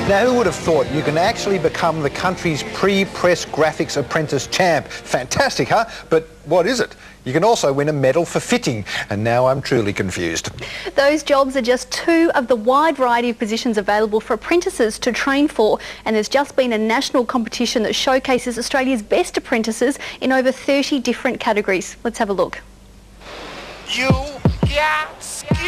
Now, who would have thought you can actually become the country's pre-press graphics apprentice champ? Fantastic, huh? But what is it? You can also win a medal for fitting, and now I'm truly confused. Those jobs are just two of the wide variety of positions available for apprentices to train for, and there's just been a national competition that showcases Australia's best apprentices in over 30 different categories. Let's have a look. You got skills.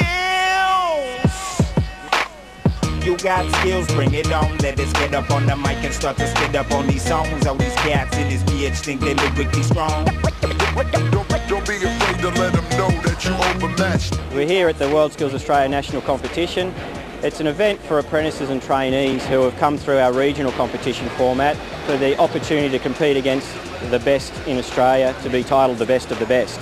You got skills, bring it on. Let us get up on the mic and start to spit up on these songs. All these cats in this bitch think they lyrically strong. Don't be afraid to let them know that you overmatched. We're here at the World Skills Australia National Competition. It's an event for apprentices and trainees who have come through our regional competition format for the opportunity to compete against the best in Australia, to be titled the best of the best.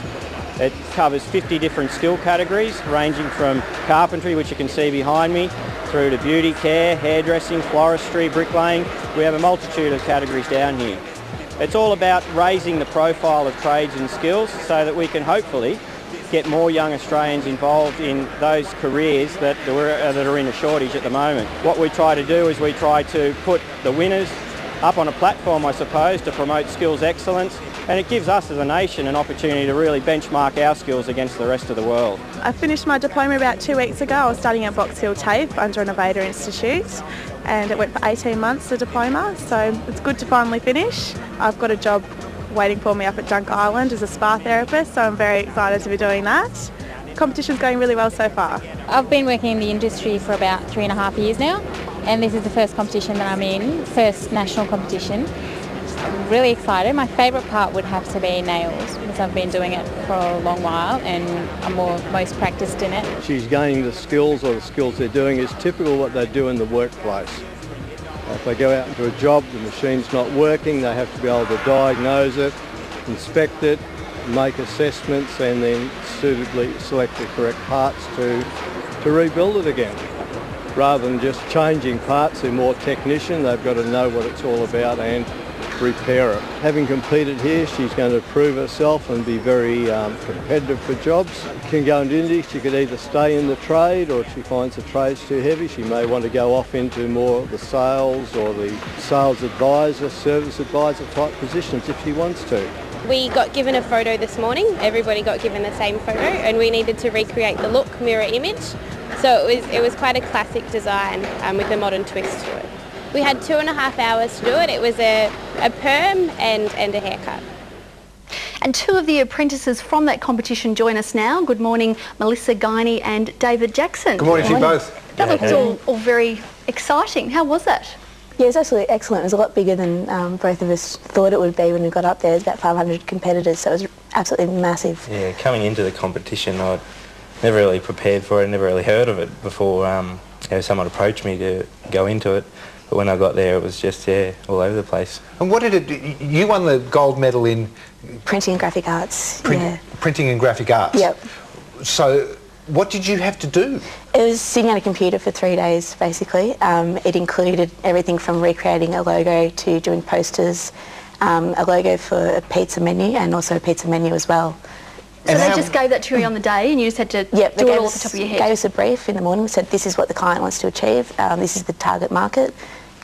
It covers 50 different skill categories, ranging from carpentry, which you can see behind me, through to beauty care, hairdressing, floristry, bricklaying. We have a multitude of categories down here. It's all about raising the profile of trades and skills so that we can hopefully get more young Australians involved in those careers that are in a shortage at the moment. What we try to do is we try to put the winners up on a platform, I suppose, to promote skills excellence, and it gives us as a nation an opportunity to really benchmark our skills against the rest of the world. I finished my diploma about 2 weeks ago. I was studying at Box Hill TAFE under Innovator Institute, and it went for 18 months, the diploma, so it's good to finally finish. I've got a job waiting for me up at Junk Island as a spa therapist, so I'm very excited to be doing that. The competition's going really well so far. I've been working in the industry for about 3.5 years now, and this is the first competition that I'm in, first national competition. I'm really excited. My favourite part would have to be nails, because I've been doing it for a long while and I'm most practised in it. She's gaining the skills, or the skills they're doing is typical what they do in the workplace. If they go out into a job, the machine's not working, they have to be able to diagnose it, inspect it, make assessments, and then suitably select the correct parts to rebuild it again. Rather than just changing parts, they're more technician, they've got to know what it's all about and repair it. Having competed here, she's going to prove herself and be very competitive for jobs. She can go into India, she could either stay in the trade, or if she finds the trade's too heavy, she may want to go off into more of the sales or the sales advisor, service advisor type positions if she wants to. We got given a photo this morning, everybody got given the same photo, and we needed to recreate the look, mirror image. So it was quite a classic design with a modern twist to it. We had 2.5 hours to do it. It was a perm and a haircut. And two of the apprentices from that competition join us now. Good morning, Melissa Guiney and David Jackson. Good morning to you both. That looked all very exciting. How was that? Yeah, it was absolutely excellent. It was a lot bigger than both of us thought it would be when we got up there. There's about 500 competitors, so it was absolutely massive. Yeah, coming into the competition, I'd never really prepared for it, never really heard of it before someone approached me to go into it. But when I got there, it was just, all over the place. And what did it... You won the gold medal in... Printing and graphic arts, Printing and graphic arts? Yep. So, what did you have to do? It was sitting at a computer for 3 days, basically. It included everything from recreating a logo to doing posters, a logo for a pizza menu, and also a pizza menu as well. So they just gave that to you on the day and you just had to do it all off the top of your head? Gave us a brief in the morning, said this is what the client wants to achieve, this is the target market,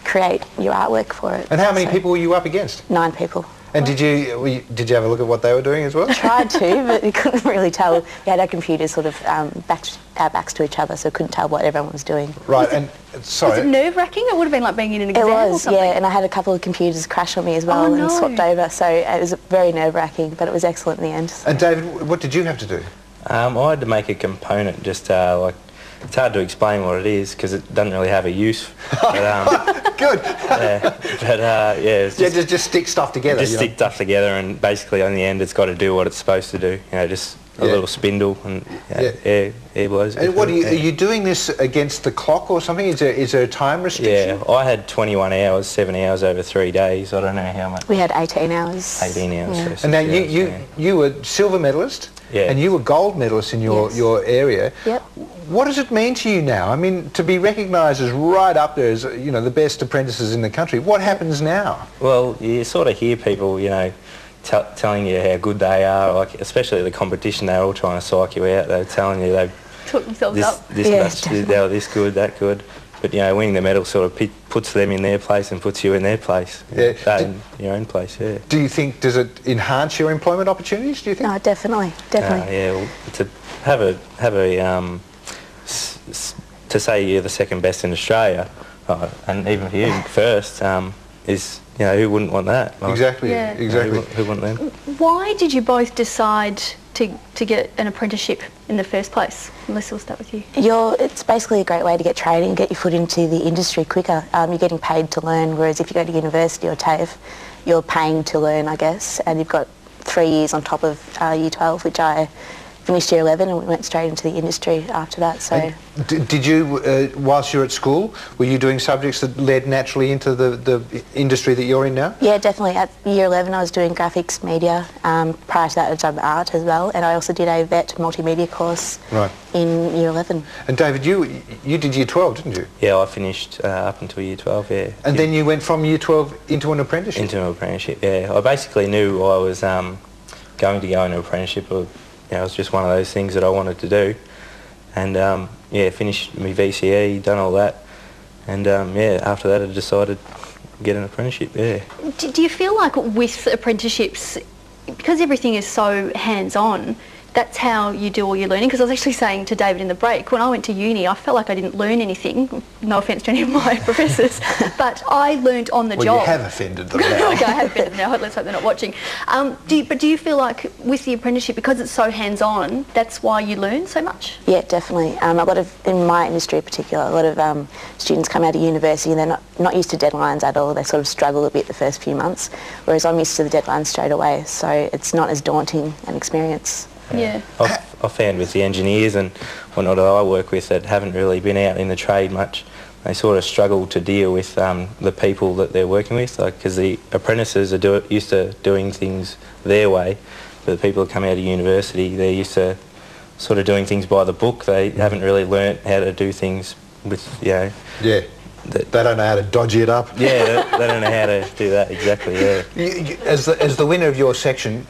create your artwork for it. And how many people were you up against? 9 people. And did you have a look at what they were doing as well? Tried to, but we couldn't really tell. We had our computers sort of our backs to each other, so we couldn't tell what everyone was doing. Right, and sorry. Was it nerve-wracking? It would have been like being in an exam or something. Yeah, and I had a couple of computers crash on me as well and swapped over, so it was very nerve-wracking, but it was excellent in the end. And David, what did you have to do? I had to make a component, just it's hard to explain what it is because it doesn't really have a use. But, Good. It's just stick stuff together. Just stick stuff together, and basically in the end it's got to do what it's supposed to do. Just a little spindle and air blows. And what are you doing this against the clock or something? Is there a time restriction? Yeah, I had 21 hours, 7 hours over 3 days. I don't know how much. We had 18 hours. 18 hours. Yeah. So and now you were silver medalist. Yeah. And you were gold medalist in your area. Yep. What does it mean to you now? I mean, to be recognised as right up there as, the best apprentices in the country, what happens now? Well, you sort of hear people, telling you how good they are, especially at the competition, they're all trying to psych you out. They're telling you they've took themselves up. They were this good, that good. But, you know, winning the medal sort of puts them in their place and puts you in their place. Yeah. In your own place, yeah. Do you think, does it enhance your employment opportunities, do you think? No, definitely. Yeah, well, to have a to say you're the second best in Australia, and even for you first, is, you know, who wouldn't want that? Like, exactly. Who wouldn't them? Why did you both decide to get an apprenticeship in the first place? Melissa, we'll start with you. It's basically a great way to get training, get your foot into the industry quicker. You're getting paid to learn, whereas if you go to university or TAFE, you're paying to learn, I guess, and you've got 3 years on top of Year 12, which I finished Year 11 and we went straight into the industry after that. So, did you, whilst you were at school, were you doing subjects that led naturally into the industry that you're in now? Yeah, definitely. At Year 11 I was doing graphics, media. Prior to that I'd done art as well, and I also did a vet multimedia course in Year 11. And David, you did Year 12, didn't you? Yeah, I finished up until Year 12, yeah. And then you went from Year 12 into an apprenticeship? Into an apprenticeship, yeah. I basically knew I was going to go into an apprenticeship. You know, it was just one of those things that I wanted to do, and yeah, finished my VCE, done all that, and yeah, after that I decided to get an apprenticeship. Yeah. Do you feel like with apprenticeships, because everything is so hands-on, that's how you do all your learning? Because I was actually saying to David in the break, when I went to uni, I felt like I didn't learn anything. No offence to any of my professors, but I learned on the job. Well, you have offended them now. Okay, I have offended them now. Let's hope they're not watching. But do you feel like with the apprenticeship, because it's so hands-on, that's why you learn so much? Yeah, definitely. A lot of, in my industry in particular, a lot of students come out of university and they're not used to deadlines at all. They sort of struggle a bit the first few months, whereas I'm used to the deadlines straight away, so it's not as daunting an experience. Yeah. I found with the engineers and whatnot that I work with that haven't really been out in the trade much, they sort of struggle to deal with the people that they're working with, like, because the apprentices are used to doing things their way, but the people that come out of university, they're used to sort of doing things by the book. They haven't really learnt how to do things with, you know... Yeah. They don't know how to dodgy it up. Yeah, they don't know how to do that, exactly, yeah. As the winner of your section,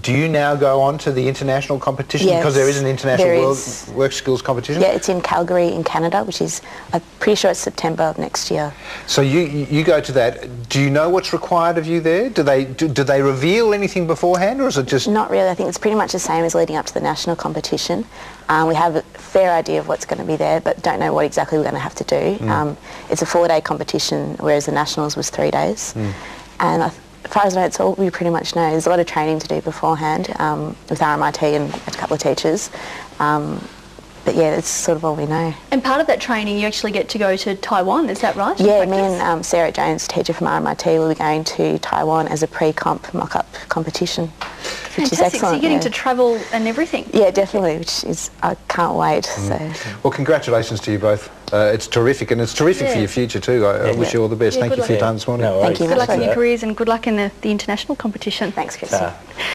do you now go on to the international competition? Yes, because there is an international world work skills competition? Yeah, it's in Calgary in Canada, which is, I'm pretty sure it's September of next year. So you go to that. Do you know what's required of you there? Do they reveal anything beforehand, or is it just... Not really. I think it's pretty much the same as leading up to the national competition. We have a fair idea of what's going to be there, but don't know what exactly we're going to have to do. It's a 4-day competition, whereas the nationals was 3 days. And as far as I know, it's all we pretty much know. There's a lot of training to do beforehand with RMIT and a couple of teachers. But yeah, that's sort of all we know. And part of that training, you actually get to go to Taiwan, is that right? Yeah, me and Sarah Jones, teacher from RMIT, will be going to Taiwan as a pre-comp mock-up competition, which is excellent. So you're getting to travel and everything? Yeah, definitely, which is, I can't wait. So. Well, congratulations to you both. It's terrific, and it's terrific for your future too. I wish you all the best. Thank you for your time this morning. Thank you. Good luck in your careers and good luck in the international competition. Thanks, Chris.